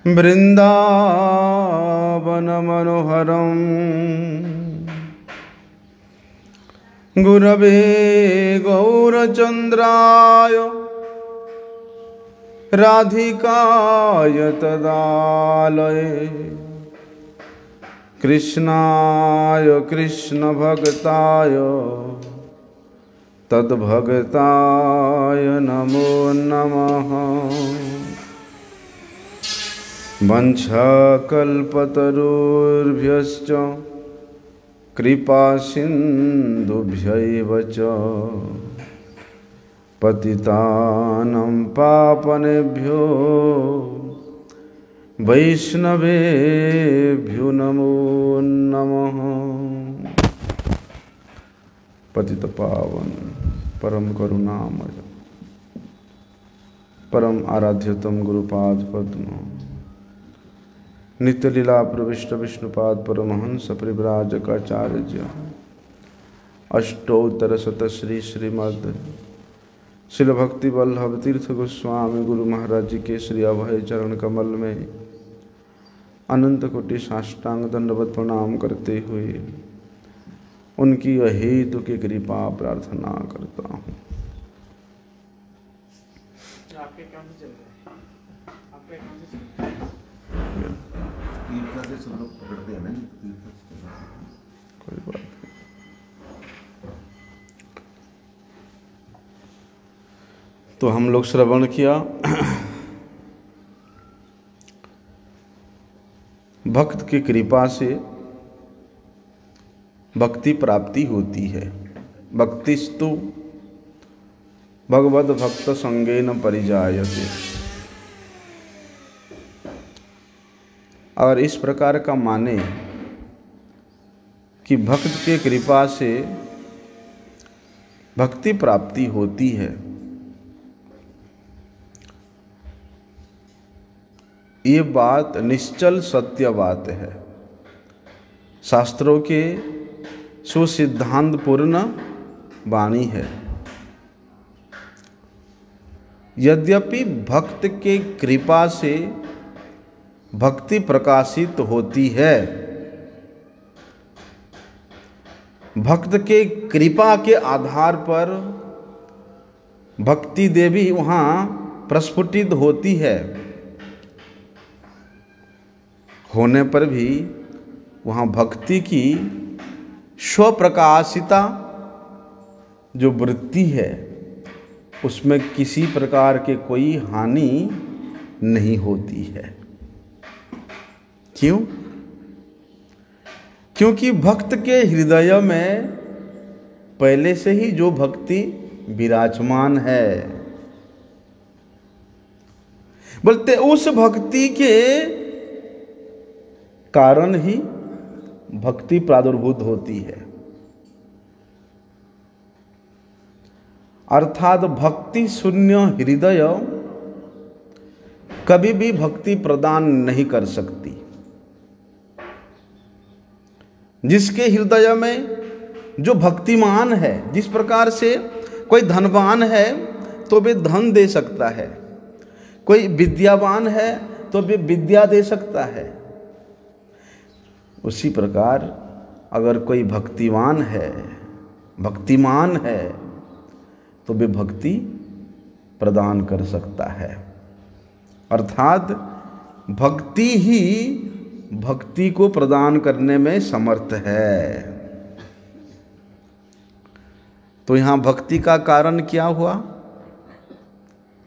वृंदावन मनोहरम गुरवे गौरचंद्राय राधिकाय तदालये कृष्णाय कृष्ण भक्ताय तद्भक्ताय नमो नमः। वंशाकल्पतरुभ्यश्च कृपा सिन्धुभ्यैव च पतितानां पावनेभ्यो वैष्णवेभ्यो नमो नमः। पतित पावन परम करुणामय परम आराध्यतम गुरुपाद पद्म नित्य लीला प्रविष्ट विष्णुपाद परमहंस परिव्राजकाचार्य अष्टोत्तर शत श्री श्रीमद् शिल भक्ति वल्लभ तीर्थ गोस्वामी गुरु महाराज जी के श्री अभय चरण कमल में अनंत कोटि साष्टांग दंडवत प्रणाम करते हुए उनकी अहेतु की कृपा प्रार्थना करता हूँ। आपके काम से चल रहा है, आपके काम से चल रहा है। तीर्थ से सब लोग पकड़ते हैं ना, तीर्थ से कोई बात नहीं। तो हम लोग श्रवण किया भक्त की कृपा से भक्ति प्राप्ति होती है। भक्तिस्तु भगवद भक्त संगेन परिजायते। और इस प्रकार का माने कि भक्त के कृपा से भक्ति प्राप्ति होती है, ये बात निश्चल सत्य बात है। शास्त्रों के सुसिद्धांत पूर्ण वाणी है। यद्यपि भक्त के कृपा से भक्ति प्रकाशित होती है, भक्त के कृपा के आधार पर भक्ति देवी वहाँ प्रस्फुटित होती है, होने पर भी वहाँ भक्ति की स्वप्रकाशिता जो वृत्ति है उसमें किसी प्रकार के कोई हानि नहीं होती है। क्यों? क्योंकि भक्त के हृदय में पहले से ही जो भक्ति विराजमान है, बोलते उस भक्ति के कारण ही भक्ति प्रादुर्भूत होती है। अर्थात भक्ति शून्य हृदय कभी भी भक्ति प्रदान नहीं कर सकती। जिसके हृदय में जो भक्तिमान है, जिस प्रकार से कोई धनवान है तो वे धन दे सकता है, कोई विद्यावान है तो वे विद्या दे सकता है, उसी प्रकार अगर कोई भक्तिवान है, भक्तिमान है तो वे भक्ति प्रदान कर सकता है। अर्थात भक्ति ही भक्ति को प्रदान करने में समर्थ है। तो यहाँ भक्ति का कारण क्या हुआ?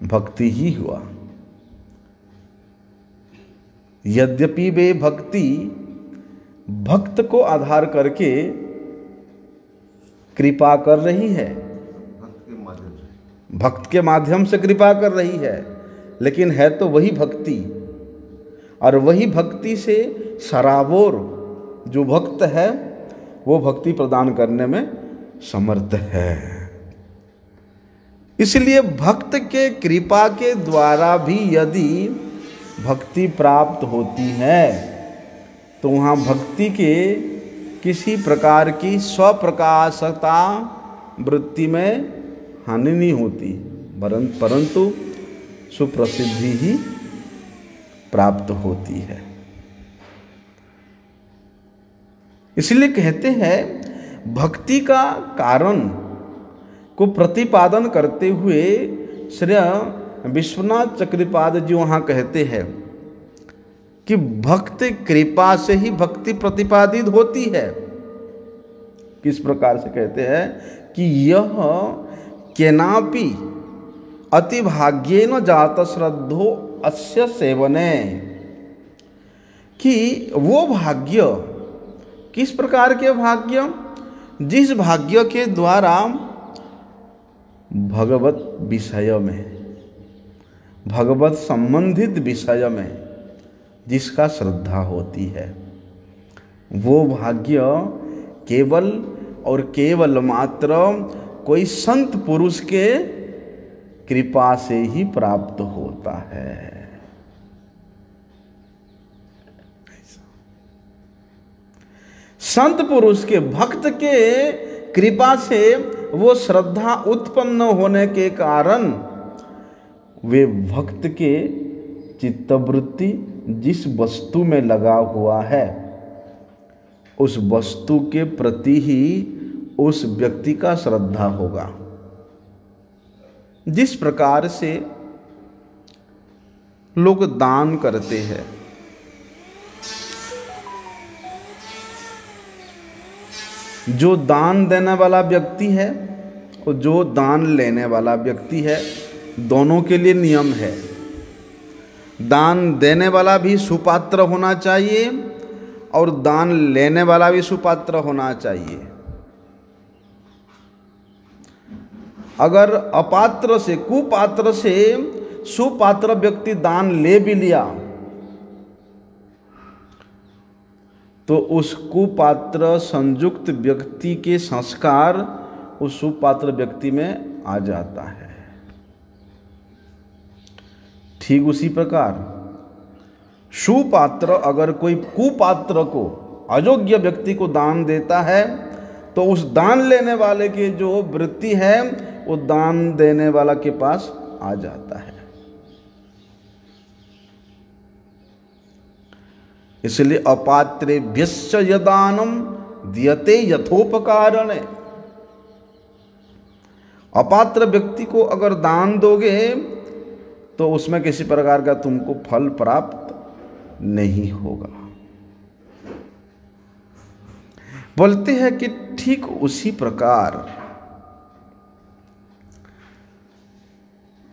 भक्ति ही हुआ। यद्यपि वे भक्ति भक्त को आधार करके कृपा कर रही है, भक्त के माध्यम से कृपा कर रही है, लेकिन है तो वही भक्ति, और वही भक्ति से सराबोर जो भक्त है वो भक्ति प्रदान करने में समर्थ है। इसलिए भक्त के कृपा के द्वारा भी यदि भक्ति प्राप्त होती है तो वहाँ भक्ति के किसी प्रकार की सुप्रसिद्धि ही प्राप्त होती है। इसलिए कहते हैं भक्ति का कारण को प्रतिपादन करते हुए श्री विश्वनाथ चक्रपाद जी वहाँ कहते हैं कि भक्त कृपा से ही भक्ति प्रतिपादित होती है। किस प्रकार से कहते हैं कि यह केनापि अतिभाग्येन जात श्रद्धो अस्य सेवने, कि वो भाग्य, किस प्रकार के भाग्य, जिस भाग्य के द्वारा भगवत विषय में, भगवत संबंधित विषय में जिसका श्रद्धा होती है, वो भाग्य केवल और केवल मात्र कोई संत पुरुष के कृपा से ही प्राप्त होता है। संत पुरुष के, भक्त के कृपा से वो श्रद्धा उत्पन्न होने के कारण वे भक्त के चित्तवृत्ति जिस वस्तु में लगा हुआ है उस वस्तु के प्रति ही उस व्यक्ति का श्रद्धा होगा। जिस प्रकार से लोग दान करते हैं, जो दान देने वाला व्यक्ति है और जो दान लेने वाला व्यक्ति है, दोनों के लिए नियम है। दान देने वाला भी सुपात्र होना चाहिए और दान लेने वाला भी सुपात्र होना चाहिए। अगर अपात्र से, कुपात्र से सुपात्र व्यक्ति दान ले भी लिया तो उस कुपात्र संयुक्त व्यक्ति के संस्कार उस सुपात्र व्यक्ति में आ जाता है। ठीक उसी प्रकार सुपात्र अगर कोई कुपात्र को, अयोग्य व्यक्ति को दान देता है तो उस दान लेने वाले की जो वृत्ति है वो दान देने वाला के पास आ जाता है। इसलिए अपात्रेभ्यश्च यदानम दीयते यथोपकारण, अपात्र व्यक्ति को अगर दान दोगे तो उसमें किसी प्रकार का तुमको फल प्राप्त नहीं होगा। बोलते हैं कि ठीक उसी प्रकार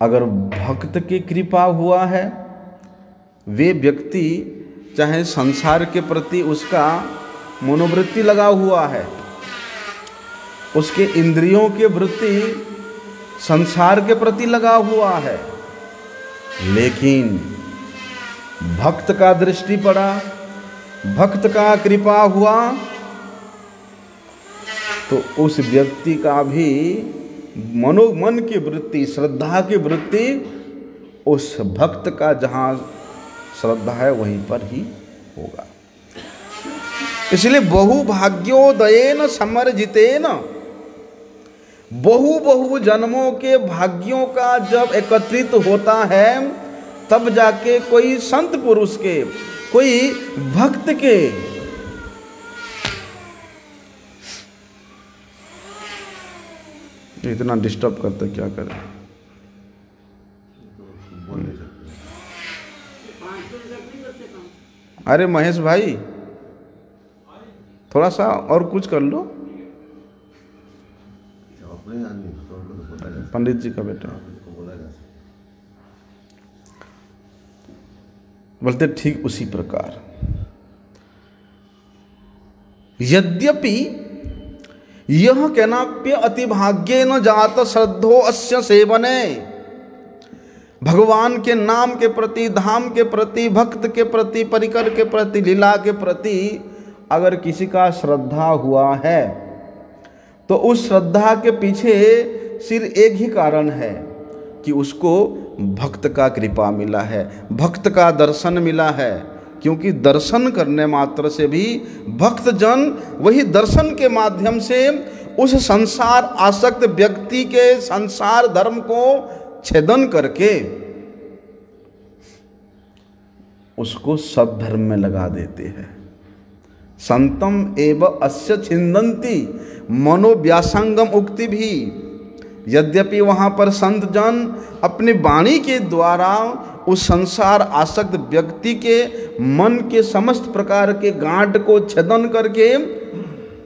अगर भक्त की कृपा हुआ है, वे व्यक्ति चाहे संसार के प्रति उसका मनोवृत्ति लगा हुआ है, उसके इंद्रियों के वृत्ति संसार के प्रति लगा हुआ है, लेकिन भक्त का दृष्टि पड़ा, भक्त का कृपा हुआ तो उस व्यक्ति का भी मनोमन की वृत्ति, श्रद्धा की वृत्ति उस भक्त का जहाँ श्रद्धा है वहीं पर ही होगा। इसलिए बहुभाग्योदयेन समर्जितेन, बहु जन्मों के भाग्यों का जब एकत्रित होता है तब जाके कोई संत पुरुष के, कोई भक्त के इतना डिस्टर्ब करते क्या करें। अरे महेश भाई थोड़ा सा और कुछ कर लो। पंडित जी का बेटा बोलते ठीक उसी प्रकार यद्यपि यह केनाप्य अतिभाग्येन जात श्रद्धो अस्य सेवने, भगवान के नाम के प्रति, धाम के प्रति, भक्त के प्रति, परिकर के प्रति, लीला के प्रति अगर किसी का श्रद्धा हुआ है तो उस श्रद्धा के पीछे सिर्फ एक ही कारण है कि उसको भक्त का कृपा मिला है, भक्त का दर्शन मिला है। क्योंकि दर्शन करने मात्र से भी भक्त जन वही दर्शन के माध्यम से उस संसार आसक्त व्यक्ति के संसार धर्म को छेदन करके उसको सद्धर्म में लगा देते हैं। संतम एव अस्य छिंदंती मनोव्यासंगम उक्ति भी। यद्यपि वहाँ पर संत जन अपनी वाणी के द्वारा उस संसार आसक्त व्यक्ति के मन के समस्त प्रकार के गांठ को छेदन करके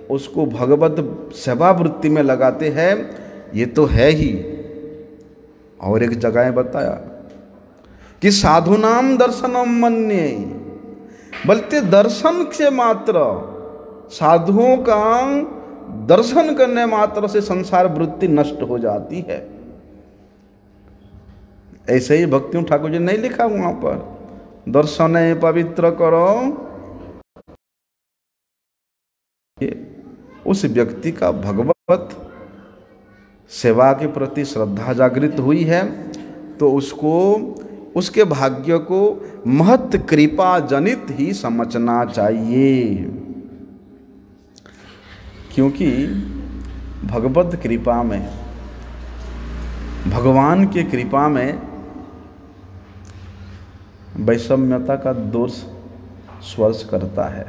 उसको भगवत सेवा वृत्ति में लगाते हैं, ये तो है ही। और एक जगह बताया कि साधुनाम दर्शनम मन्ये, बल्कि दर्शन से मात्र, साधुओं का दर्शन करने मात्र से संसार वृत्ति नष्ट हो जाती है। ऐसे ही भक्तियों ठाकुर जी नहीं लिखा वहां पर, दर्शन पवित्र करो, उस व्यक्ति का भगवत सेवा के प्रति श्रद्धा जागृत हुई है तो उसको, उसके भाग्य को महत् कृपा जनित ही समझना चाहिए। क्योंकि भगवत कृपा में, भगवान के कृपा में वैषम्यता का दोष स्पर्श करता है।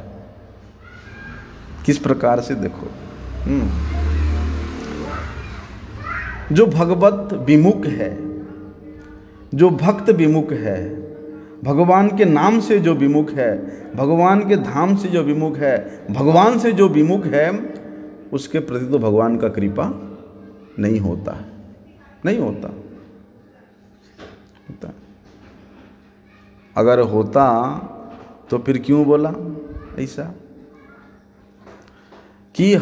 किस प्रकार से देखो, जो भगवत विमुख है, जो भक्त विमुख है, भगवान के नाम से जो विमुख है, भगवान के धाम से जो विमुख है, भगवान से जो विमुख है, उसके प्रति तो भगवान का कृपा नहीं होता है, नहीं होता। अगर होता तो फिर क्यों बोला ऐसा कि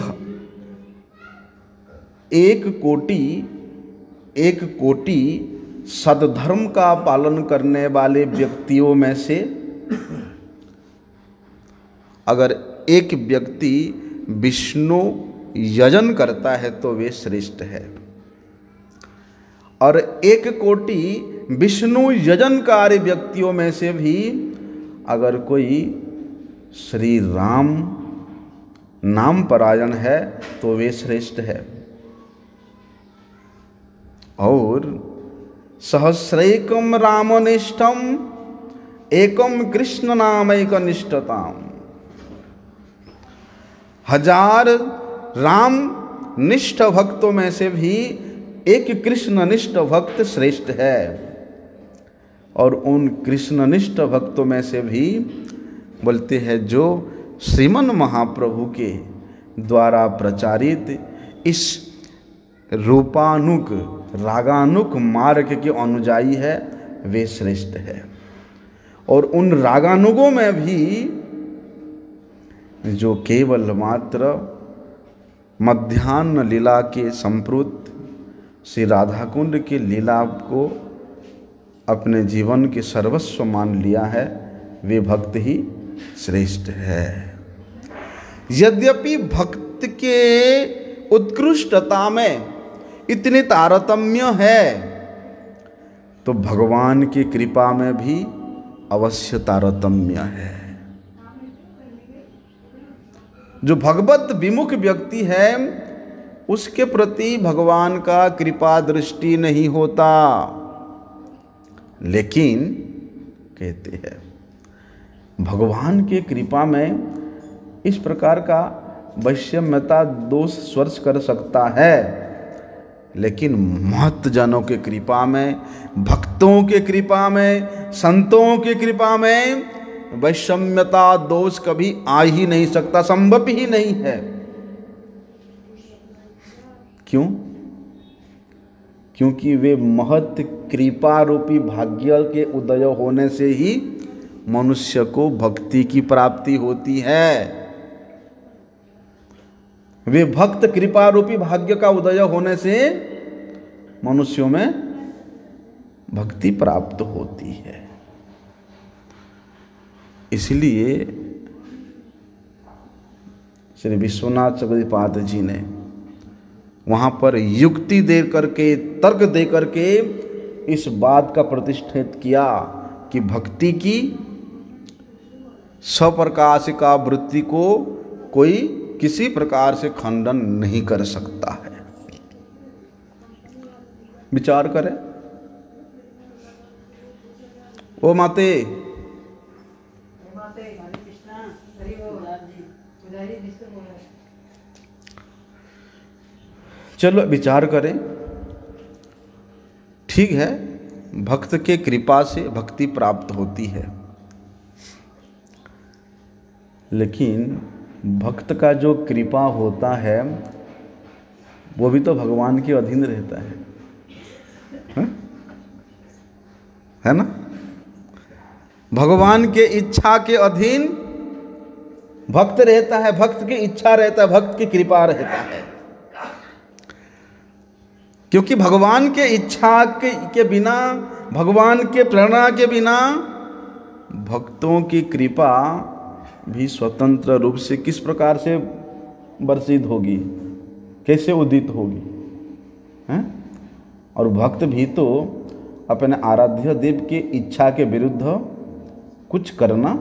एक कोटि सद्धर्म का पालन करने वाले व्यक्तियों में से अगर एक व्यक्ति विष्णु यजन करता है तो वे श्रेष्ठ है, और एक कोटि विष्णु यजनकारी व्यक्तियों में से भी अगर कोई श्री राम नाम परायण है तो वे श्रेष्ठ है। और सहस्रैकम रामनिष्ठम एकम कृष्ण नामैक निष्ठताम, हजार राम निष्ठ भक्तों में से भी एक कृष्णनिष्ठ भक्त श्रेष्ठ है। और उन कृष्णनिष्ठ भक्तों में से भी बोलते हैं जो श्रीमन महाप्रभु के द्वारा प्रचारित इस रूपानुक रागानुक मार्ग के अनुयायी है, वे श्रेष्ठ है। और उन रागानुगों में भी जो केवल मात्र मध्याह्न लीला के संप्रुत श्री राधा कुंड की लीला को अपने जीवन के सर्वस्व मान लिया है, वे भक्त ही श्रेष्ठ है। यद्यपि भक्त के उत्कृष्टता में इतने तारतम्य है तो भगवान की कृपा में भी अवश्य तारतम्य है। जो भगवत विमुख व्यक्ति है उसके प्रति भगवान का कृपा दृष्टि नहीं होता, लेकिन कहते हैं भगवान के कृपा में इस प्रकार का वैषम्यता दोष स्पर्श कर सकता है, लेकिन महत्जनों के कृपा में, भक्तों के कृपा में, संतों के कृपा में वैषम्यता दोष कभी आ ही नहीं सकता, संभव ही नहीं है। क्यों? क्योंकि वे महत् कृपा रूपी भाग्य के उदय होने से ही मनुष्य को भक्ति की प्राप्ति होती है। वे भक्त कृपा रूपी भाग्य का उदय होने से मनुष्यों में भक्ति प्राप्त होती है। इसलिए श्री विश्वनाथ चक्रपाद जी ने वहाँ पर युक्ति दे करके, तर्क दे करके इस बात का प्रतिष्ठित किया कि भक्ति की स्वप्रकाशिका वृत्ति को कोई किसी प्रकार से खंडन नहीं कर सकता है। विचार करें, ओ माते चलो विचार करें। ठीक है, भक्त के कृपा से भक्ति प्राप्त होती है, लेकिन भक्त का जो कृपा होता है वो भी तो भगवान के अधीन रहता है ना? भगवान के इच्छा के अधीन भक्त रहता है, भक्त की इच्छा रहता है, भक्त की कृपा रहता है। क्योंकि भगवान के इच्छा के बिना, भगवान के प्रेरणा के बिना भक्तों की कृपा भी स्वतंत्र रूप से किस प्रकार से वर्षित होगी, कैसे उदित होगी, हैं? और भक्त भी तो अपने आराध्य देव की इच्छा के विरुद्ध कुछ करना,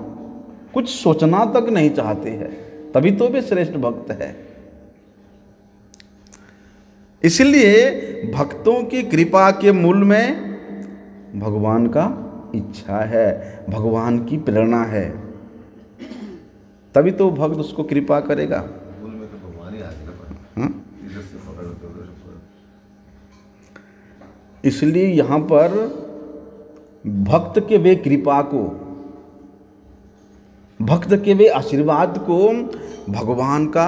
कुछ सोचना तक नहीं चाहते हैं, तभी तो वे श्रेष्ठ भक्त है। इसलिए भक्तों की कृपा के मूल में भगवान का इच्छा है, भगवान की प्रेरणा है, तभी तो भक्त उसको कृपा करेगा। मूल में तो भगवान ही आ जाएगा। हाँ? इधर से पकड़ के उधर से पकड़। इसलिए यहाँ पर भक्त के वे कृपा को, भक्त के वे आशीर्वाद को भगवान का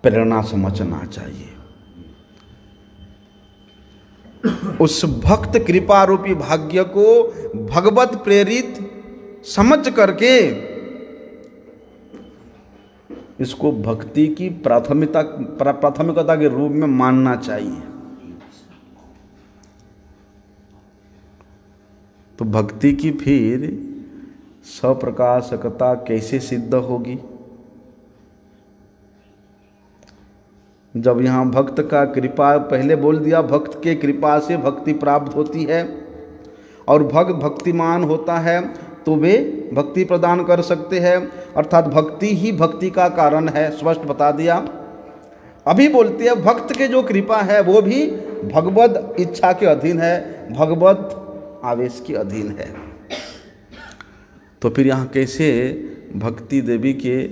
प्रेरणा समझना चाहिए। उस भक्त कृपा रूपी भाग्य को भगवत प्रेरित समझ करके इसको भक्ति की प्राथमिकता के रूप में मानना चाहिए। तो भक्ति की फिर स्वप्रकाशकता कैसे सिद्ध होगी? जब यहाँ भक्त का कृपा, पहले बोल दिया भक्त के कृपा से भक्ति प्राप्त होती है, और भक्त भक्तिमान होता है तो वे भक्ति प्रदान कर सकते हैं, अर्थात भक्ति ही भक्ति का कारण है, स्पष्ट बता दिया। अभी बोलते हैं भक्त के जो कृपा है वो भी भगवत इच्छा के अधीन है, भगवत आवेश के अधीन है। तो फिर यहाँ कैसे भक्ति देवी के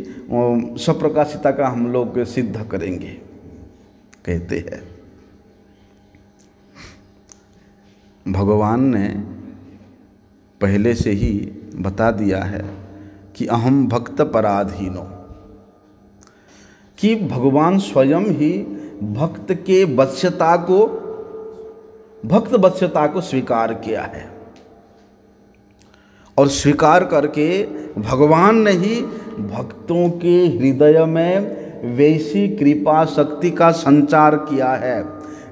स्वप्रकाशिता का हम लोग सिद्ध करेंगे? कहते हैं भगवान ने पहले से ही बता दिया है कि अहम भक्त पराधीनो, कि भगवान स्वयं ही भक्त के वत्स्यता को, भक्त वत्स्यता को स्वीकार किया है, और स्वीकार करके भगवान ने ही भक्तों के हृदय में वैसी कृपा शक्ति का संचार किया है,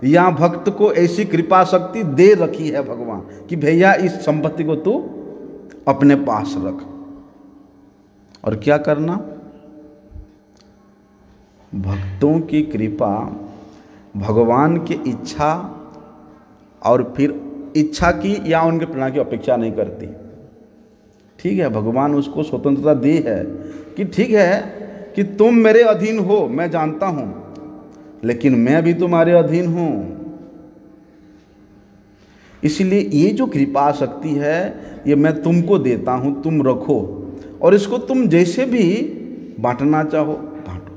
या भक्त को ऐसी कृपा शक्ति दे रखी है भगवान कि भैया इस संपत्ति को तू अपने पास रख। और क्या करना? भक्तों की कृपा भगवान की इच्छा और फिर इच्छा की या उनके प्रेरणा की अपेक्षा नहीं करती। ठीक है, भगवान उसको स्वतंत्रता दी है कि ठीक है कि तुम मेरे अधीन हो, मैं जानता हूं, लेकिन मैं भी तुम्हारे अधीन हूं। इसलिए ये जो कृपा शक्ति है ये मैं तुमको देता हूं, तुम रखो, और इसको तुम जैसे भी बांटना चाहो बांटो,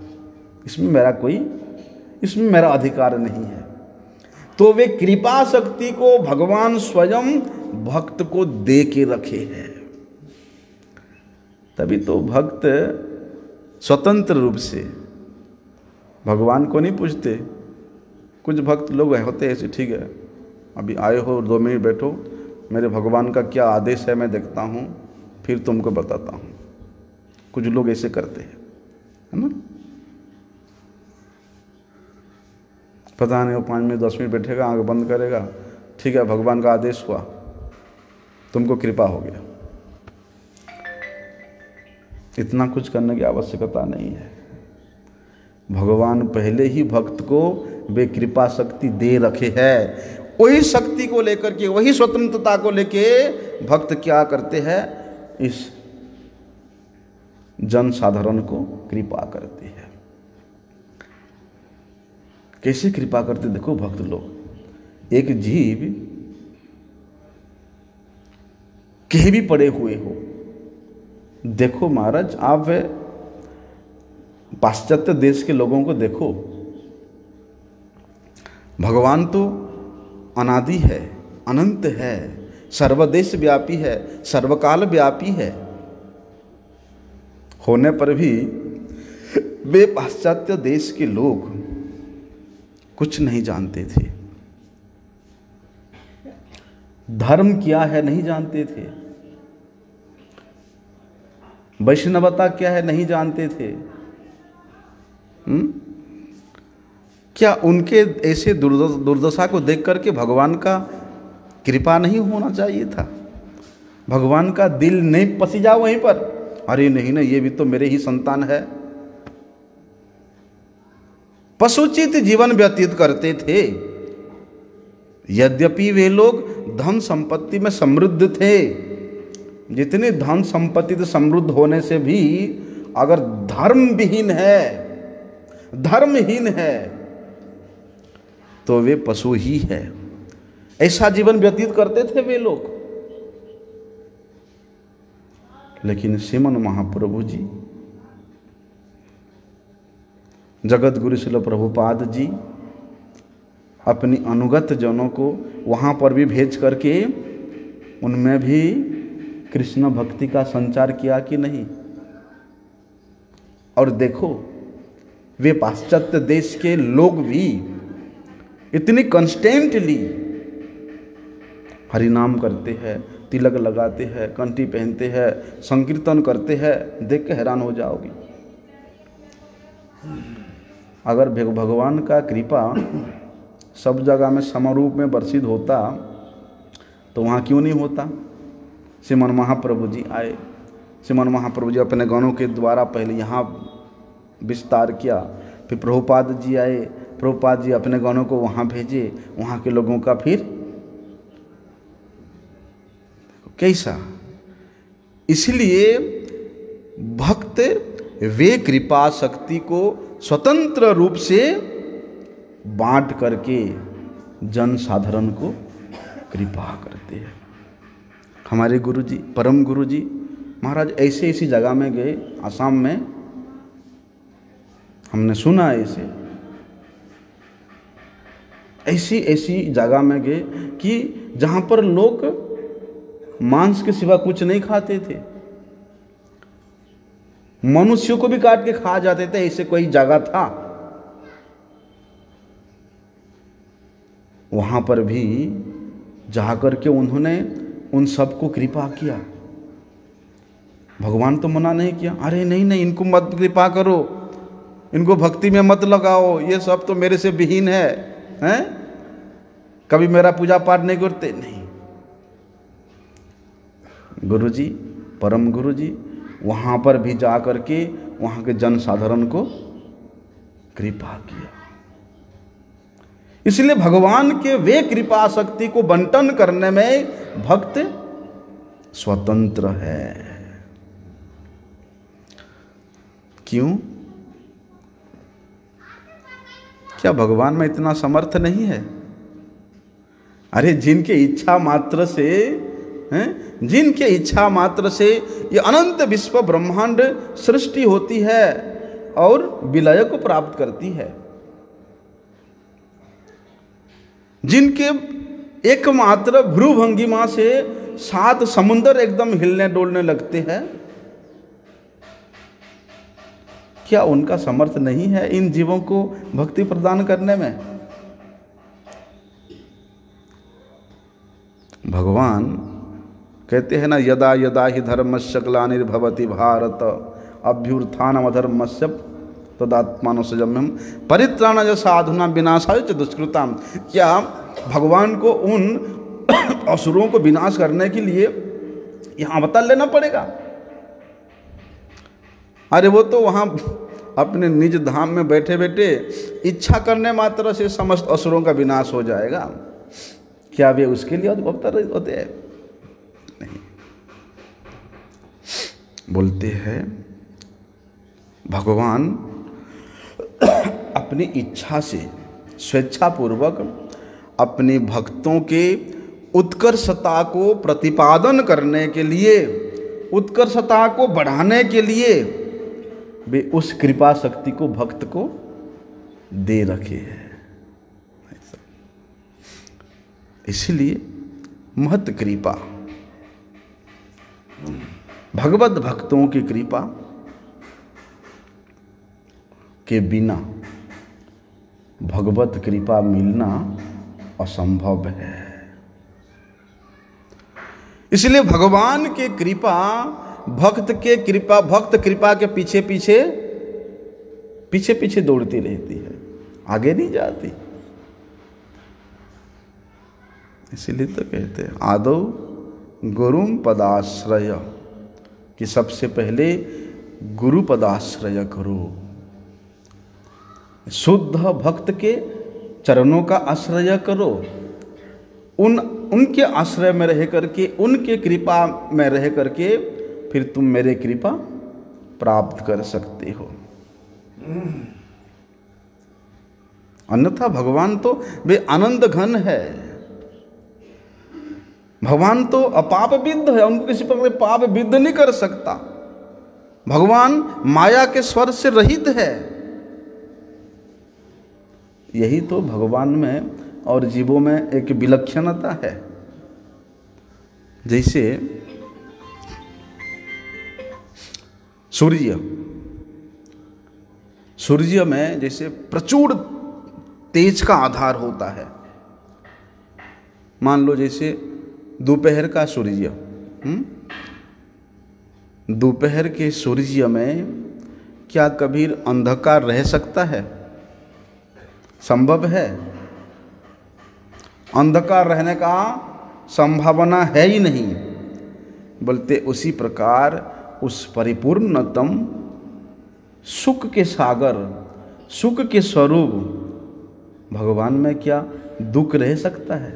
इसमें मेरा अधिकार नहीं है। तो वे कृपा शक्ति को भगवान स्वयं भक्त को दे के रखे हैं, तभी तो भक्त स्वतंत्र रूप से भगवान को नहीं पूछते। कुछ भक्त लोग होते हैं ऐसे, ठीक है अभी आए हो 2 मिनट बैठो, मेरे भगवान का क्या आदेश है मैं देखता हूँ, फिर तुमको बताता हूँ। कुछ लोग ऐसे करते हैं, है ना? पता नहीं वो 5 मिनट 10 मिनट बैठेगा, आंख बंद करेगा, ठीक है भगवान का आदेश हुआ, तुमको कृपा हो गया। इतना कुछ करने की आवश्यकता नहीं है। भगवान पहले ही भक्त को वे कृपा शक्ति दे रखे है, वही शक्ति को लेकर के, वही स्वतंत्रता को लेके भक्त क्या करते हैं, इस जन साधारण को कृपा करते हैं। कैसे कृपा करते देखो भक्त लोग। एक जीव कहीं भी पड़े हुए हो, देखो महाराज आप पाश्चात्य देश के लोगों को देखो, भगवान तो अनादि है, अनंत है, सर्वदेश व्यापी है, सर्वकाल व्यापी है। होने पर भी वे पाश्चात्य देश के लोग कुछ नहीं जानते थे। धर्म क्या है नहीं जानते थे, वैष्णवता क्या है नहीं जानते थे। क्या उनके ऐसे दुर्दशा को देख करके भगवान का कृपा नहीं होना चाहिए था? भगवान का दिल नहीं पसीजा वहीं पर? अरे नहीं ना, ये भी तो मेरे ही संतान है। पशुचित जीवन व्यतीत करते थे। यद्यपि वे लोग धन संपत्ति में समृद्ध थे, जितने धन संपत्ति से समृद्ध होने से भी अगर धर्महीन है तो वे पशु ही है। ऐसा जीवन व्यतीत करते थे वे लोग। लेकिन श्रीमन महाप्रभु जी, जगत गुरु श्रील प्रभुपाद जी अपनी अनुगत जनों को वहाँ पर भी भेज करके उनमें भी कृष्ण भक्ति का संचार किया कि नहीं? और देखो, वे पाश्चात्य देश के लोग भी इतनी कंस्टेंटली हरिनाम करते हैं, तिलक लगाते हैं, कंठी पहनते हैं, संकीर्तन करते हैं, देख के हैरान हो जाओगे। अगर भगवान का कृपा सब जगह में समरूप में वर्षित होता तो वहाँ क्यों नहीं होता? श्रीमन महाप्रभु जी आए, श्रीमन महाप्रभु जी अपने गणों के द्वारा पहले यहाँ विस्तार किया, फिर प्रभुपाद जी आए, प्रभुपाद जी अपने गणों को वहाँ भेजे, वहाँ के लोगों का फिर कैसा। इसलिए भक्त वे कृपा शक्ति को स्वतंत्र रूप से बांट करके जन साधारण को कृपा करते हैं। हमारे गुरुजी, परम गुरुजी महाराज ऐसे ऐसी जगह में गए, आसाम में हमने सुना ऐसी जगह में गए कि जहाँ पर लोग मांस के सिवा कुछ नहीं खाते थे, मनुष्यों को भी काट के खा जाते थे, ऐसे कोई जगह था। वहां पर भी जाकर के उन्होंने उन सबको कृपा किया। भगवान तो मना नहीं किया, अरे नहीं नहीं, इनको मत कृपा करो, इनको भक्ति में मत लगाओ, ये सब तो मेरे से विहीन हैं, कभी मेरा पूजा पाठ नहीं करते। नहीं, गुरुजी, परम गुरुजी वहाँ पर भी जा करके वहाँ के जन साधारण को कृपा किया। इसलिए भगवान के वे कृपा शक्ति को बंटन करने में भक्त स्वतंत्र है। क्यों? क्या भगवान में इतना समर्थ नहीं है? अरे जिनके इच्छा मात्र से जिनके इच्छा मात्र से ये अनंत विश्व ब्रह्मांड सृष्टि होती है और विलय को प्राप्त करती है, जिनके एकमात्र भ्रूभंगिमा से 7 समुंदर एकदम हिलने डोलने लगते हैं, क्या उनका समर्थ नहीं है इन जीवों को भक्ति प्रदान करने में? भगवान कहते हैं ना, यदा यदा ही धर्मस्य ग्लानिर्भवति भारत अभ्युत्थानमधर्मस्य तदात्मानो सजम्यम परित्राणाय साधुना विनाशाय च दुष्कृताम। क्या भगवान को उन असुरों को विनाश करने के लिए यहाँ अवतार लेना पड़ेगा? अरे वो तो वहाँ अपने निज धाम में बैठे बैठे इच्छा करने मात्र से समस्त असुरों का विनाश हो जाएगा। क्या वे उसके लिए अवतार होते हैं? नहीं। बोलते हैं भगवान अपनी इच्छा से स्वेच्छापूर्वक अपने भक्तों के उत्कर्षता को प्रतिपादन करने के लिए, उत्कर्षता को बढ़ाने के लिए वे उस कृपा शक्ति को भक्त को दे रखे हैं। इसलिए महत कृपा, भगवत भक्तों की कृपा के बिना भगवत कृपा मिलना असंभव है। इसलिए भगवान की कृपा भक्त कृपा के पीछे पीछे दौड़ती रहती है, आगे नहीं जाती। इसलिए तो कहते हैं आदौ गुरुम पदाश्रय, कि सबसे पहले गुरु पदाश्रय करो। शुद्ध भक्त के चरणों का आश्रय करो, उनके आश्रय में रह करके, उनके कृपा में रह करके फिर तुम मेरे कृपा प्राप्त कर सकते हो। अन्यथा भगवान तो वे आनंद घन है, भगवान तो अपाप विद्ध है, उनको किसी प्रकार पाप विद्ध नहीं कर सकता। भगवान माया के स्वर से रहित है। यही तो भगवान में और जीवों में एक विलक्षणता है। जैसे सूर्य में जैसे प्रचुर तेज का आधार होता है। मान लो जैसे दोपहर का सूर्य, दोपहर के सूर्य में क्या कभी अंधकार रह सकता है? संभव है? अंधकार रहने का संभावना है ही नहीं। बोलते उसी प्रकार उस परिपूर्णतम सुख के सागर, सुख के स्वरूप भगवान में क्या दुख रह सकता है?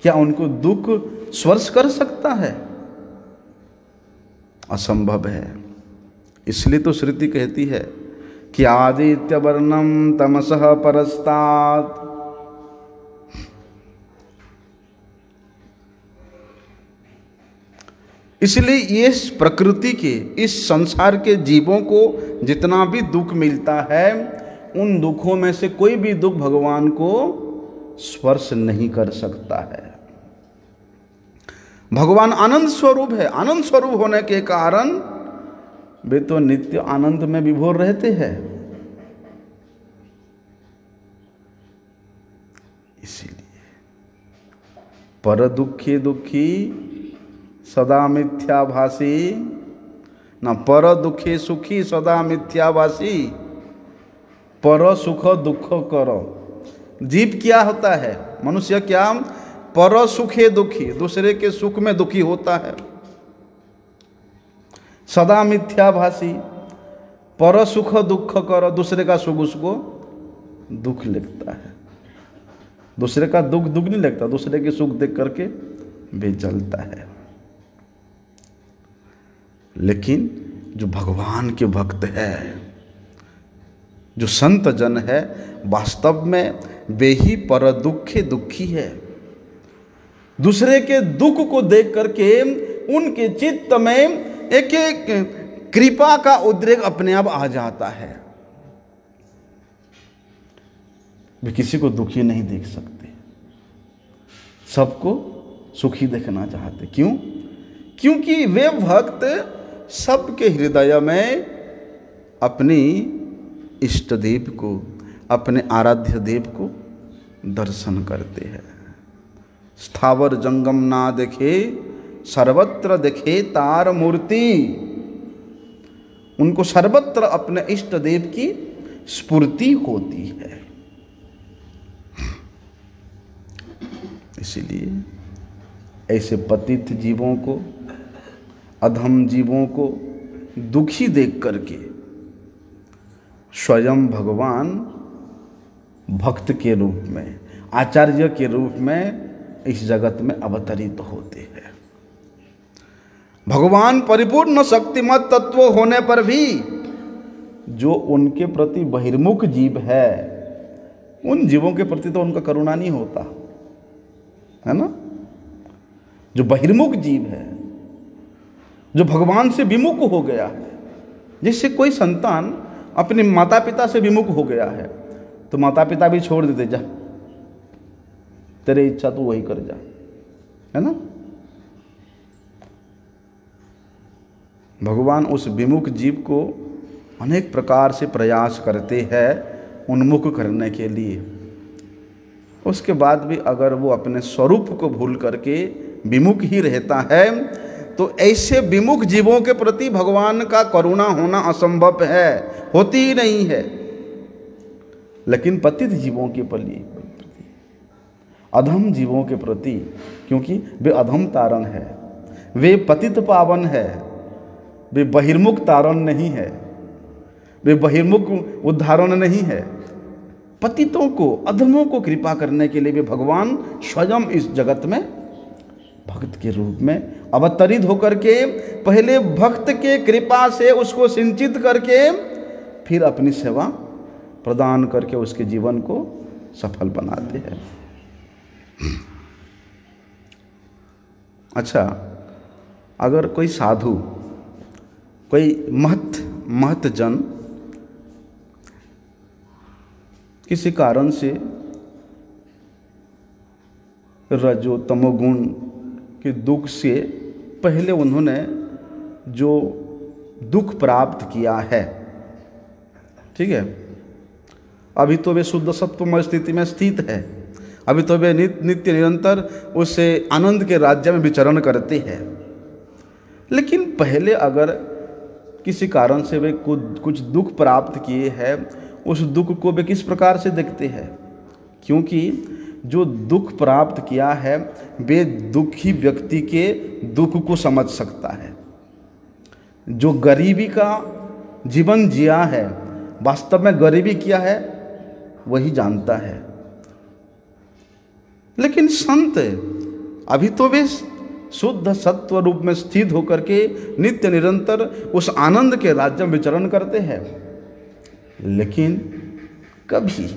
क्या उनको दुख स्पर्श कर सकता है? असंभव है। इसलिए तो श्रुति कहती है कि आदित्य वर्णम तमसः परस्तात्, इसलिए इस प्रकृति के, इस संसार के जीवों को जितना भी दुख मिलता है, उन दुखों में से कोई भी दुख भगवान को स्पर्श नहीं कर सकता है। भगवान आनंद स्वरूप है। आनंद स्वरूप होने के कारण वे तो नित्य आनंद में विभोर रहते हैं। इसीलिए पर दुखी दुखी सदा मिथ्याभासी, ना पर दुखे सुखी सदा मिथ्याभासी, पर सुख दुख करो। जीव क्या होता है? मनुष्य क्या पर सुखे दुखी, दूसरे के सुख में दुखी होता है। सदा मिथ्याभासी, पर सुख दुख करो, दूसरे का सुख उसको दुख लगता है। दूसरे का दुख दुख नहीं लगता, दूसरे के सुख देख करके भी जलता है। लेकिन जो भगवान के भक्त है, जो संत जन है, वास्तव में वे ही पर दुखे दुखी है। दूसरे के दुख को देख करके उनके चित्त में एक एक कृपा का उद्रेक अपने आप आ जाता है। वे किसी को दुखी नहीं देख सकते, सबको सुखी देखना चाहते। क्यों? क्योंकि वे भक्त सबके हृदय में अपनी इष्ट देव को, अपने आराध्य देव को दर्शन करते हैं। स्थावर जंगम ना देखे, सर्वत्र देखे तार मूर्ति। उनको सर्वत्र अपने इष्ट देव की स्फूर्ति होती है। इसीलिए ऐसे पतित जीवों को, अधम जीवों को दुखी देख करके स्वयं भगवान भक्त के रूप में, आचार्य के रूप में इस जगत में अवतरित होते हैं। भगवान परिपूर्ण शक्तिमत तत्व होने पर भी जो उनके प्रति बहिर्मुख जीव है, उन जीवों के प्रति तो उनका करुणा नहीं होता है ना। जो बहिर्मुख जीव है, जो भगवान से विमुख हो गया है, जैसे कोई संतान अपने माता पिता से विमुख हो गया है तो माता पिता भी छोड़ देते, जा तेरी इच्छा तू वही कर जा, है ना। भगवान उस विमुख जीव को अनेक प्रकार से प्रयास करते हैं उन्मुख करने के लिए। उसके बाद भी अगर वो अपने स्वरूप को भूल करके विमुख ही रहता है तो ऐसे विमुख जीवों के प्रति भगवान का करुणा होना असंभव है, होती ही नहीं है। लेकिन पतित जीवों के प्रति, अधम जीवों के प्रति, क्योंकि वे अधम तारण है, वे पतित पावन है, वे बहिर्मुख तारण नहीं है, वे बहिर्मुख उद्धारण नहीं है। पतितों को, अधमों को कृपा करने के लिए भी भगवान स्वयं इस जगत में भक्त के रूप में अवतरित होकर के पहले भक्त के कृपा से उसको सिंचित करके फिर अपनी सेवा प्रदान करके उसके जीवन को सफल बनाते हैं। अच्छा, अगर कोई साधु, कोई महत जन किसी कारण से रजो तमोगुण के दुख से पहले उन्होंने जो दुख प्राप्त किया है, ठीक है, अभी तो वे शुद्ध सत्वमय स्थिति में स्थित है, अभी तो वे नित्य निरंतर उस आनंद के राज्य में विचरण करते हैं। लेकिन पहले अगर किसी कारण से वे कुछ दुख प्राप्त किए हैं, उस दुख को वे किस प्रकार से देखते हैं? क्योंकि जो दुख प्राप्त किया है वे दुखी व्यक्ति के दुख को समझ सकता है। जो गरीबी का जीवन जिया है, वास्तव में गरीबी क्या है वही जानता है। लेकिन संत अभी तो वे शुद्ध सत्व रूप में स्थित होकर के नित्य निरंतर उस आनंद के राज्य में विचरण करते हैं। लेकिन कभी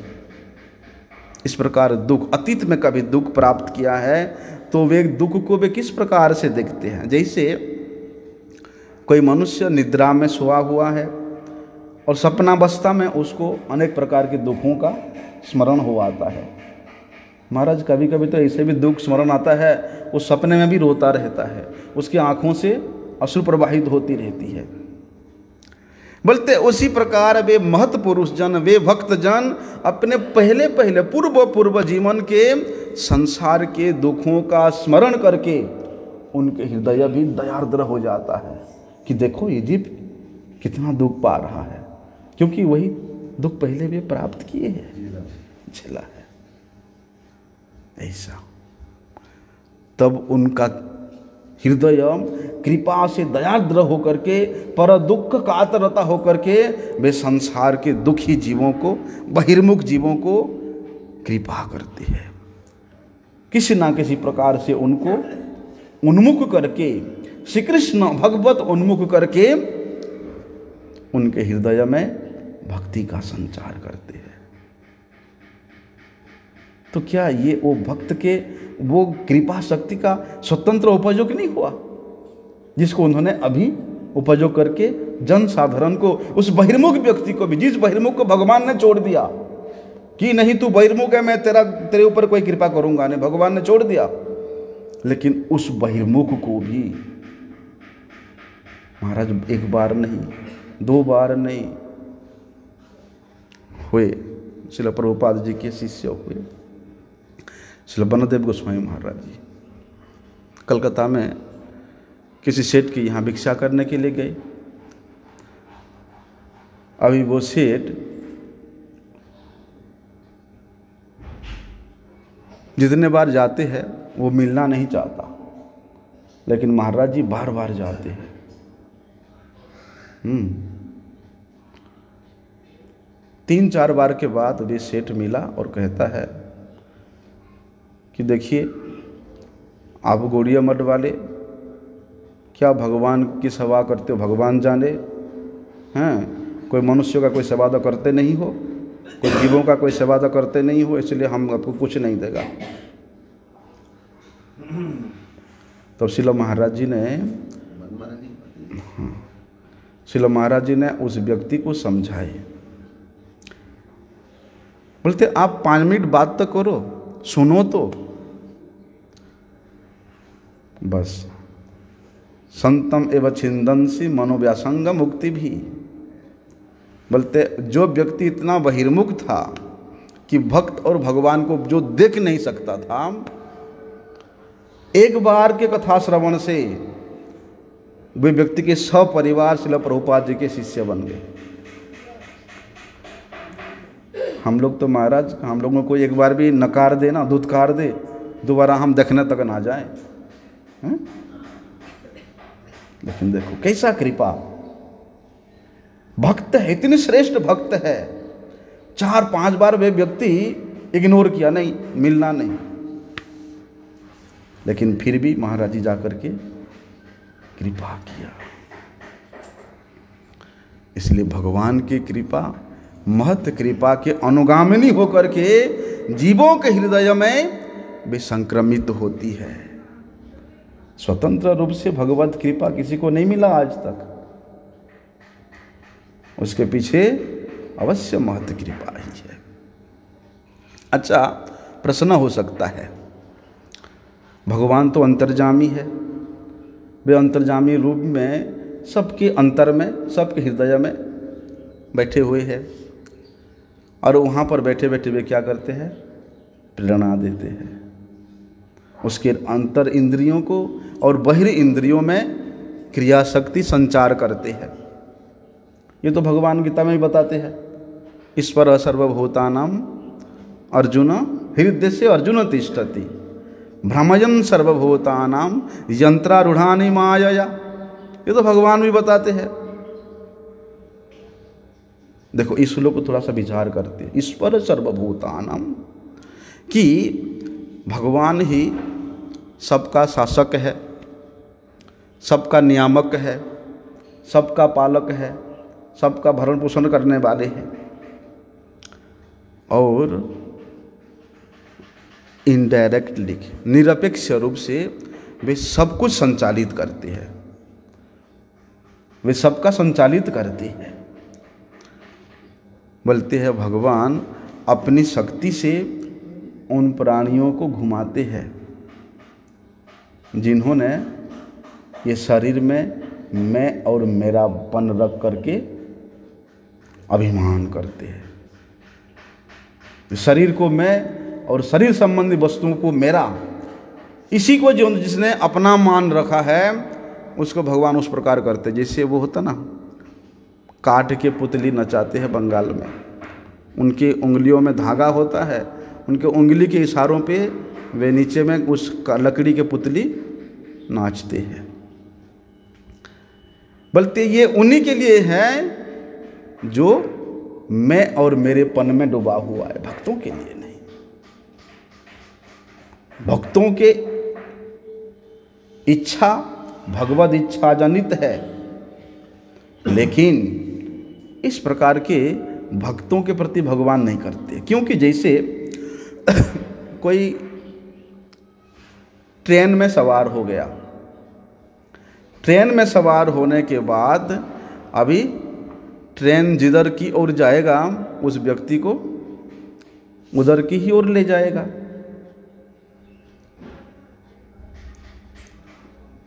इस प्रकार दुख, अतीत में कभी दुख प्राप्त किया है तो वे दुख को वे किस प्रकार से देखते हैं? जैसे कोई मनुष्य निद्रा में सोया हुआ है और सपनावस्था में उसको अनेक प्रकार के दुखों का स्मरण हो आता है। महाराज, कभी कभी तो ऐसे भी दुख स्मरण आता है, उस सपने में भी रोता रहता है, उसकी आंखों से अश्रु प्रवाहित होती रहती है। बोलते उसी प्रकार वे महत पुरुष जन, वे भक्त जन अपने पहले पूर्व जीवन के संसार के दुखों का स्मरण करके उनके हृदय भी दयार्द्र हो जाता है कि देखो ये जीव कितना दुख पा रहा है, क्योंकि वही दुख पहले वे प्राप्त किए हैं, झेला है। ऐसा तब उनका हृदय कृपा से दयाद्र होकर के, पर दुख कातरता होकर के वे संसार के दुखी जीवों को, बहिर्मुख जीवों को कृपा करते हैं। किसी ना किसी प्रकार से उनको उन्मुख करके, श्री कृष्ण भगवत उन्मुख करके उनके हृदय में भक्ति का संचार करते हैं। तो क्या ये वो भक्त के वो कृपा शक्ति का स्वतंत्र उपयोग नहीं हुआ, जिसको उन्होंने अभी उपयोग करके जन साधारण को, उस बहिर्मुख व्यक्ति को भी, जिस बहिर्मुख को भगवान ने छोड़ दिया कि नहीं तू बहिर्मुख है, मैं तेरे ऊपर कोई कृपा करूंगा नहीं, भगवान ने छोड़ दिया। लेकिन उस बहिर्मुख को भी महाराज एक बार नहीं, दो बार नहीं हुए, श्रील प्रभुपाद जी के शिष्य हुए श्रील वनदेव गोस्वामी महाराज जी कलकत्ता में किसी सेठ के यहाँ भिक्षा करने के लिए गए। अभी वो सेठ जितने बार जाते हैं वो मिलना नहीं चाहता, लेकिन महाराज जी बार बार जाते हैं। 3-4 बार के बाद वे सेठ मिला और कहता है कि देखिए आप गौड़िया मठ वाले क्या भगवान की सेवा करते हो, भगवान जाने हैं, कोई मनुष्य का कोई सेवा तो करते नहीं हो, कोई जीवों का कोई सेवा तो करते नहीं हो, इसलिए हम आपको कुछ नहीं देगा। तो श्रील महाराज जी ने उस व्यक्ति को समझाए। बोलते आप 5 मिनट बात तो करो, सुनो तो, बस संतम एवं छिंदंसी मनोव्यासंग मुक्ति भी। बोलते जो व्यक्ति इतना बहिर्मुख था कि भक्त और भगवान को जो देख नहीं सकता था, एक बार के कथा श्रवण से वे व्यक्ति के सपरिवार श्रील प्रभुपाद जी के शिष्य बन गए। हम लोग तो महाराज, हम लोगों को एक बार भी नकार दे ना, धुतकार दे, दोबारा हम देखने तक ना जाए। लेकिन देखो कैसा कृपा, भक्त है, इतने श्रेष्ठ भक्त है, 4-5 बार वे व्यक्ति इग्नोर किया, नहीं मिलना नहीं, लेकिन फिर भी महाराज जी जाकर के कृपा किया। इसलिए भगवान की कृपा, महत कृपा के अनुगामिनी होकर के जीवों के हृदय में वे संक्रमित होती है। स्वतंत्र रूप से भगवत कृपा किसी को नहीं मिला आज तक, उसके पीछे अवश्य महत कृपा ही है। अच्छा, प्रश्न हो सकता है, भगवान तो अंतर्जामी है, वे अंतर्जामी रूप में सबके अंतर में, सबके हृदय में बैठे हुए हैं, और वहाँ पर बैठे बैठे वे क्या करते हैं? प्रेरणा देते हैं उसके अंतर इंद्रियों को, और बाहरी इंद्रियों में क्रिया शक्ति संचार करते हैं। ये तो भगवान गीता में भी बताते हैं, ईश्वर सर्वभूतानां अर्जुन हृदय से अर्जुन तिष्ठति भ्रमयन् सर्वभूतानां यंत्रारूढ़ानि मायया। ये तो भगवान भी बताते हैं। देखो इस श्लोक को थोड़ा सा विचार करते हैं, ईश्वर सर्वभूतानां, कि भगवान ही सबका शासक है, सबका नियामक है, सबका पालक है, सबका भरण पोषण करने वाले हैं, और इनडायरेक्टली निरपेक्ष रूप से वे सब कुछ संचालित करते हैं, वे सबका संचालित करते हैं। बोलते हैं भगवान अपनी शक्ति से उन प्राणियों को घुमाते हैं जिन्होंने ये शरीर में मैं और मेरापन रख करके अभिमान करते हैं। शरीर को मैं और शरीर संबंधी वस्तुओं को मेरा, इसी को जो जिसने अपना मान रखा है उसको भगवान उस प्रकार करते, जैसे वो होता ना, काट के पुतली नचाते हैं बंगाल में, उनकी उंगलियों में धागा होता है, उनके उंगली के इशारों पे वे नीचे में उस लकड़ी के पुतली नाचते हैं। बल्कि ये उन्हीं के लिए है जो मैं और मेरेपन में डूबा हुआ है, भक्तों के लिए नहीं। भक्तों के इच्छा भगवद इच्छा जनित है, लेकिन इस प्रकार के भक्तों के प्रति भगवान नहीं करते। क्योंकि जैसे कोई ट्रेन में सवार हो गया, ट्रेन में सवार होने के बाद अभी ट्रेन जिधर की ओर जाएगा उस व्यक्ति को उधर की ही ओर ले जाएगा।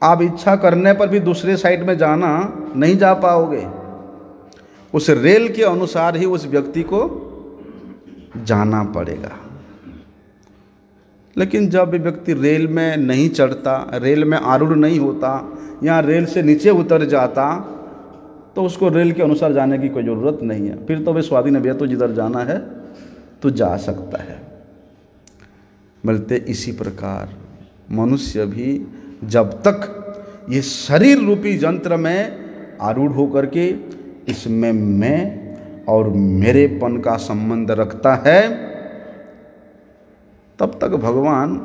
आप इच्छा करने पर भी दूसरे साइड में जाना नहीं जा पाओगे, उस रेल के अनुसार ही उस व्यक्ति को जाना पड़ेगा। लेकिन जब व्यक्ति रेल में नहीं चढ़ता, रेल में आरूढ़ नहीं होता, या रेल से नीचे उतर जाता, तो उसको रेल के अनुसार जाने की कोई ज़रूरत नहीं है। फिर तो वे स्वाधीन है, तो जिधर जाना है तो जा सकता है। बोलते इसी प्रकार मनुष्य भी जब तक ये शरीर रूपी यंत्र में आरूढ़ होकर के इसमें मैं और मेरेपन का संबंध रखता है, तब तक भगवान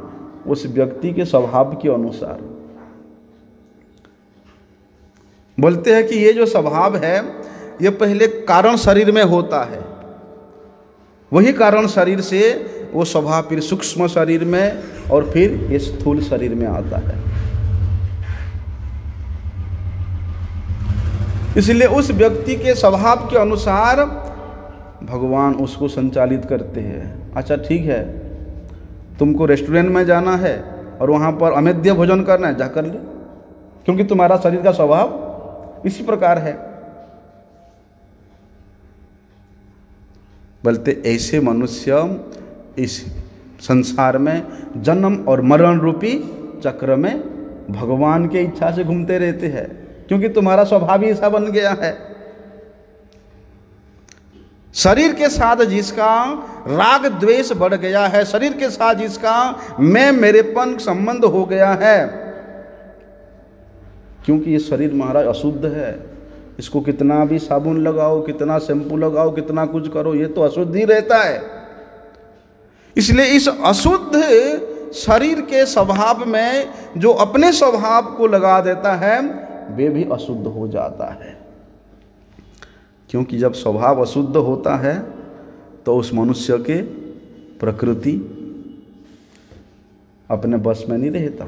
उस व्यक्ति के स्वभाव के अनुसार बोलते हैं कि ये जो स्वभाव है ये पहले कारण शरीर में होता है, वही कारण शरीर से वो स्वभाव फिर सूक्ष्म शरीर में और फिर ये स्थूल शरीर में आता है। इसलिए उस व्यक्ति के स्वभाव के अनुसार भगवान उसको संचालित करते हैं। अच्छा ठीक है, तुमको रेस्टोरेंट में जाना है और वहाँ पर अमेध्य भोजन करना है, जा कर ले, क्योंकि तुम्हारा शरीर का स्वभाव इसी प्रकार है। बोलते ऐसे मनुष्य इस संसार में जन्म और मरण रूपी चक्र में भगवान के इच्छा से घूमते रहते हैं, क्योंकि तुम्हारा स्वभाव ही ऐसा बन गया है। शरीर के साथ जिसका राग द्वेष बढ़ गया है, शरीर के साथ जिसका मैं मेरेपन संबंध हो गया है, क्योंकि ये शरीर महाराज अशुद्ध है, इसको कितना भी साबुन लगाओ, कितना शैम्पू लगाओ, कितना कुछ करो, ये तो अशुद्ध ही रहता है। इसलिए इस अशुद्ध शरीर के स्वभाव में जो अपने स्वभाव को लगा देता है वे भी अशुद्ध हो जाता है, क्योंकि जब स्वभाव अशुद्ध होता है तो उस मनुष्य के प्रकृति अपने बस में नहीं रहता,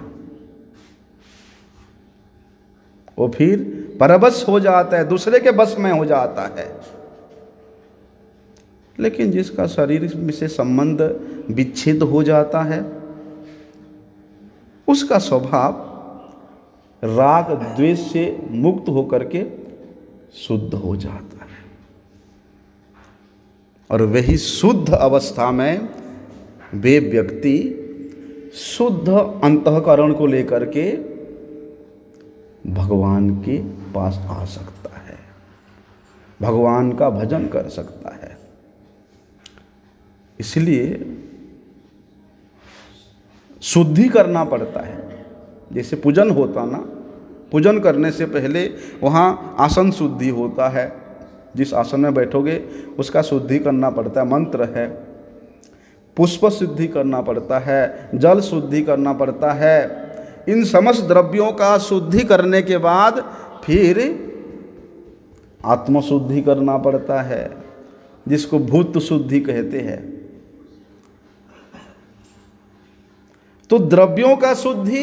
वो फिर परवश हो जाता है, दूसरे के बस में हो जाता है। लेकिन जिसका शरीर से संबंध विच्छेद हो जाता है उसका स्वभाव राग द्वेष से मुक्त होकर के शुद्ध हो जाता है, और वही शुद्ध अवस्था में वे व्यक्ति शुद्ध अंतःकरण को लेकर के भगवान के पास आ सकता है, भगवान का भजन कर सकता है। इसलिए शुद्धि करना पड़ता है। जैसे पूजन होता ना, पूजन करने से पहले वहाँ आसन शुद्धि होता है, जिस आसन में बैठोगे उसका शुद्धि करना पड़ता है, मंत्र है, पुष्प शुद्धि करना पड़ता है, जल शुद्धि करना पड़ता है। इन समस्त द्रव्यों का शुद्धि करने के बाद फिर आत्मशुद्धि करना पड़ता है, जिसको भूत शुद्धि कहते हैं। तो द्रव्यों का शुद्धि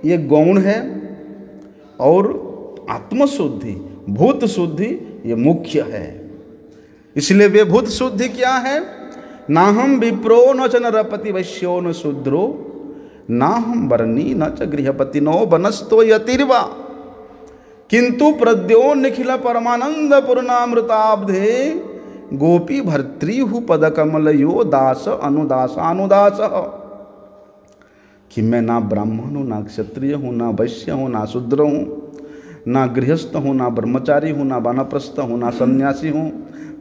ये गौण है, और आत्मशुद्धि भूत शुद्धि ये मुख्य है। इसलिए वे भूत शुद्धि क्या है? ना हम विप्रो न च नरपति वैश्यो न शूद्रो, ना हम वर्णी न च गृहपति नो वनस्तो यतिर्वा, किंतु प्रद्यो निखिल परमानंद पूर्णामृताब्धे गोपी भर्तृहु पदकमलयो दास अनुदास अनुदास। कि मैं ना ब्राह्मण हूँ, ना क्षत्रिय हूँ, ना वैश्य हूँ, ना शूद्र हूँ, ना गृहस्थ हूँ, ना ब्रह्मचारी हूँ, ना वानप्रस्थ हूँ, ना सन्यासी हूँ,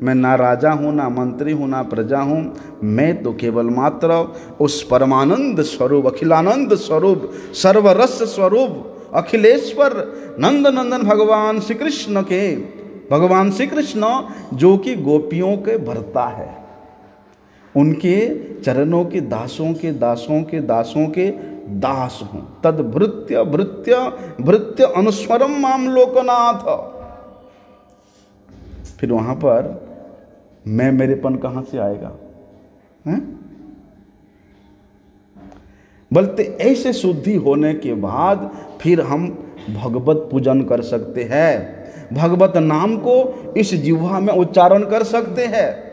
मैं ना राजा हूँ, ना मंत्री हूँ, ना प्रजा हूँ। मैं तो केवल मात्र उस परमानंद स्वरूप, अखिलानंद स्वरूप, सर्वरस स्वरूप, अखिलेश्वर नंद नंदन भगवान श्री कृष्ण के, भगवान श्री कृष्ण जो कि गोपियों के भरता है, उनके चरणों के दासों के दासों के दासों के दास हूँ। तद भृत्य भृत्य भृत्य अनुस्वरम माम लोकनाथ। फिर वहां पर मैं मेरेपन कहाँ से आएगा? हैं? बोलते ऐसे शुद्धि होने के बाद फिर हम भगवत पूजन कर सकते हैं, भगवत नाम को इस जिह्वा में उच्चारण कर सकते हैं,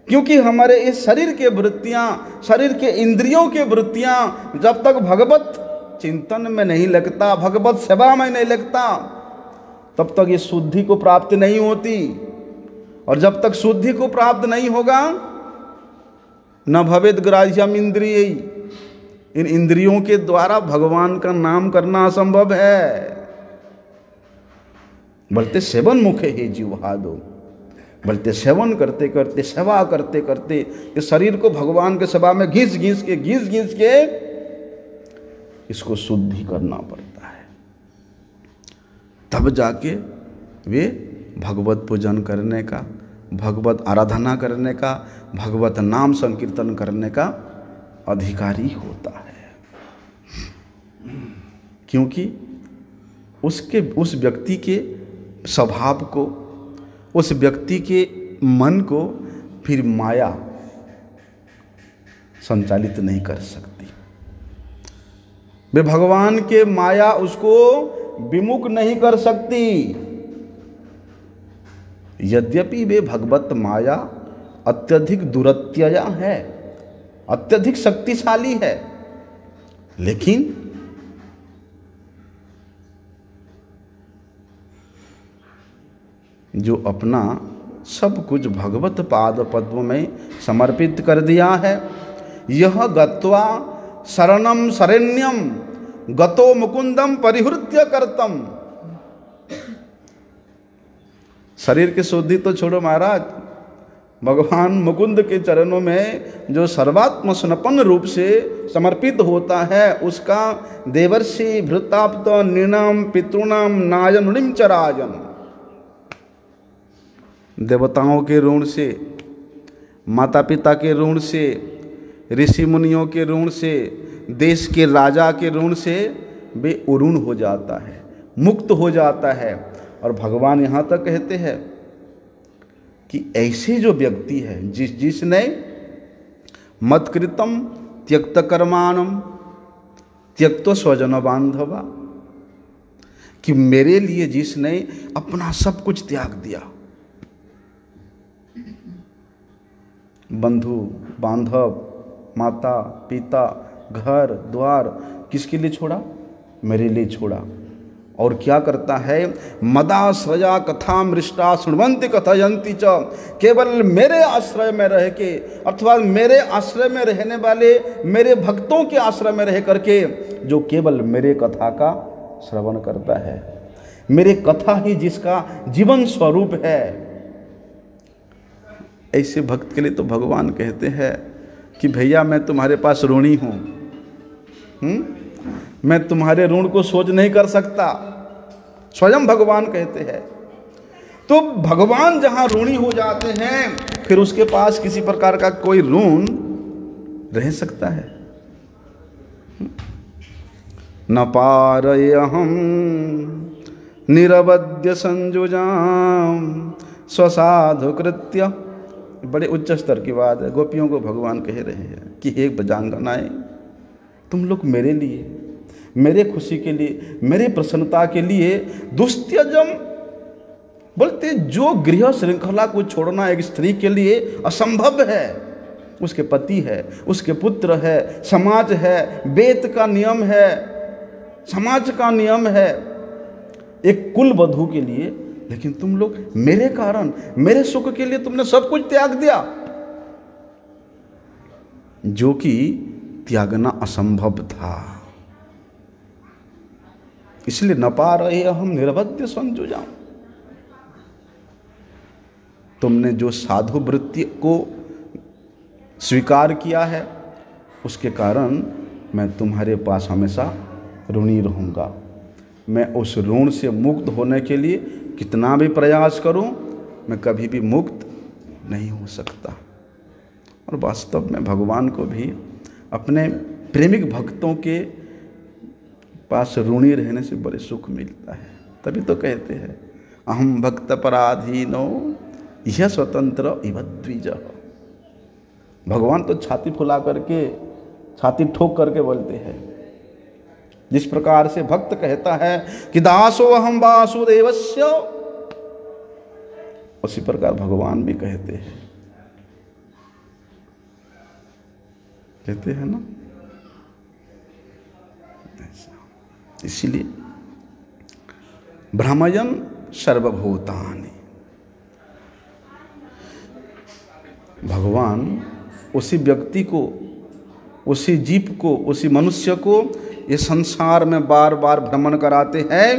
क्योंकि हमारे इस शरीर के वृत्तियां, शरीर के इंद्रियों के वृत्तियां जब तक भगवत चिंतन में नहीं लगता, भगवत सेवा में नहीं लगता, तब तक ये शुद्धि को प्राप्त नहीं होती। और जब तक शुद्धि को प्राप्त नहीं होगा, न भवेद ग्राह्यम इंद्रिय, इन इंद्रियों के द्वारा भगवान का नाम करना असंभव है। बोलते सेवन मुखे हे जिह्वा दो, बोलते सेवन करते करते, सेवा करते करते इस शरीर को भगवान के सेवा में घिस घिस के इसको शुद्धि करना पड़ता है, तब जाके वे भगवत पूजन करने का, भगवत आराधना करने का, भगवत नाम संकीर्तन करने का अधिकारी होता है। क्योंकि उस व्यक्ति के स्वभाव को, उस व्यक्ति के मन को फिर माया संचालित नहीं कर सकती। वे भगवान के माया उसको विमुख नहीं कर सकती। यद्यपि वे भगवत माया अत्यधिक दुरत्यया है, अत्यधिक शक्तिशाली है, लेकिन जो अपना सब कुछ भगवत पाद पद्म में समर्पित कर दिया है, यह गत्वा शरणम शरण्यम गतो मुकुंदम परिहृत्य करतम। शरीर की शुद्धि तो छोड़ो महाराज, भगवान मुकुंद के चरणों में जो सर्वात्म समर्पण रूप से समर्पित होता है, उसका देवर्षि भृताप्त निर्णम पितृणाम नायन ऋणिम च राजन, देवताओं के ऋण से, माता पिता के ऋण से, ऋषि मुनियों के ऋण से, देश के राजा के ऋण से वे उऋण हो जाता है, मुक्त हो जाता है। और भगवान यहाँ तक कहते हैं कि ऐसे जो व्यक्ति है, जिसने मत्कृतम त्यक्त कर्माणम त्यक्त स्वजन बांधवा, कि मेरे लिए जिसने अपना सब कुछ त्याग दिया, बंधु बांधव, माता पिता, घर द्वार, किसके लिए छोड़ा? मेरे लिए छोड़ा। और क्या करता है? मदा सृजा कथा मृष्टा सुनवंती कथयंती च, केवल मेरे आश्रय में रह के अथवा मेरे आश्रय में रहने वाले मेरे भक्तों के आश्रय में रह करके जो केवल मेरे कथा का श्रवण करता है, मेरे कथा ही जिसका जीवन स्वरूप है, ऐसे भक्त के लिए तो भगवान कहते हैं कि भैया मैं तुम्हारे पास ऋणी हूँ, मैं तुम्हारे ऋण को सोच नहीं कर सकता, स्वयं भगवान कहते हैं। तो भगवान जहां ऋणी हो जाते हैं, फिर उसके पास किसी प्रकार का कोई ऋण रह सकता है? न पारयहम निरवध्य संजुजाम स्वसाधु कृत्य। बड़े उच्च स्तर की बात है। गोपियों को भगवान कह रहे हैं कि हे बजांगनाएं, तुम लोग मेरे लिए, मेरे खुशी के लिए, मेरे प्रसन्नता के लिए दुस्त्यजम बोलते, जो गृह श्रृंखला को छोड़ना एक स्त्री के लिए असंभव है। उसके पति है, उसके पुत्र है, समाज है, वेद का नियम है, समाज का नियम है एक कुल वधू के लिए, लेकिन तुम लोग मेरे कारण, मेरे सुख के लिए तुमने सब कुछ त्याग दिया, जो कि त्यागना असंभव था। इसलिए न पा रहे हम निरवध्य संजुजाम। तुमने जो साधु वृत्ति को स्वीकार किया है, उसके कारण मैं तुम्हारे पास हमेशा ऋणी रहूँगा। मैं उस ऋण से मुक्त होने के लिए कितना भी प्रयास करूं, मैं कभी भी मुक्त नहीं हो सकता। और वास्तव में भगवान को भी अपने प्रेमिक भक्तों के पास ऋणी रहने से बड़े सुख मिलता है। तभी तो कहते हैं अहम भक्त पराधीनो यह स्वतंत्र इव द्विज। भगवान तो छाती फुला करके, छाती ठोक करके बोलते हैं। जिस प्रकार से भक्त कहता है कि दासो अहम वासुदेवस्य, उसी प्रकार भगवान भी कहते हैं ना। इसीलिए भ्रमयन् सर्वभूतानि, भगवान उसी व्यक्ति को, उसी जीव को, उसी मनुष्य को ये संसार में बार बार भ्रमण कराते हैं,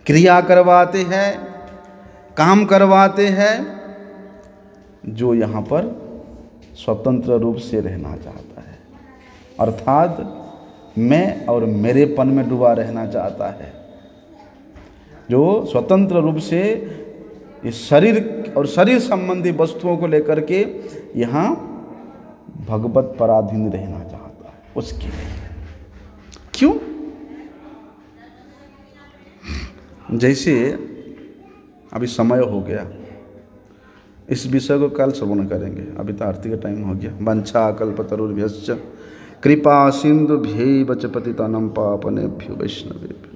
क्रिया करवाते हैं, काम करवाते हैं, जो यहाँ पर स्वतंत्र रूप से रहना चाहता है, अर्थात मैं और मेरेपन में डूबा रहना चाहता है, जो स्वतंत्र रूप से इस शरीर और शरीर संबंधी वस्तुओं को लेकर के यहाँ भगवत पराधीन रहना चाहता है। उसके लिए क्यों? जैसे अभी समय हो गया, इस विषय को कल श्रवण करेंगे, अभी तो आरती का टाइम हो गया। वंशा कल्पतरुभ्यश्च कृपा सिंधुभ्यैव च पतितानां पावनेभ्यो वैष्णवेभ्यो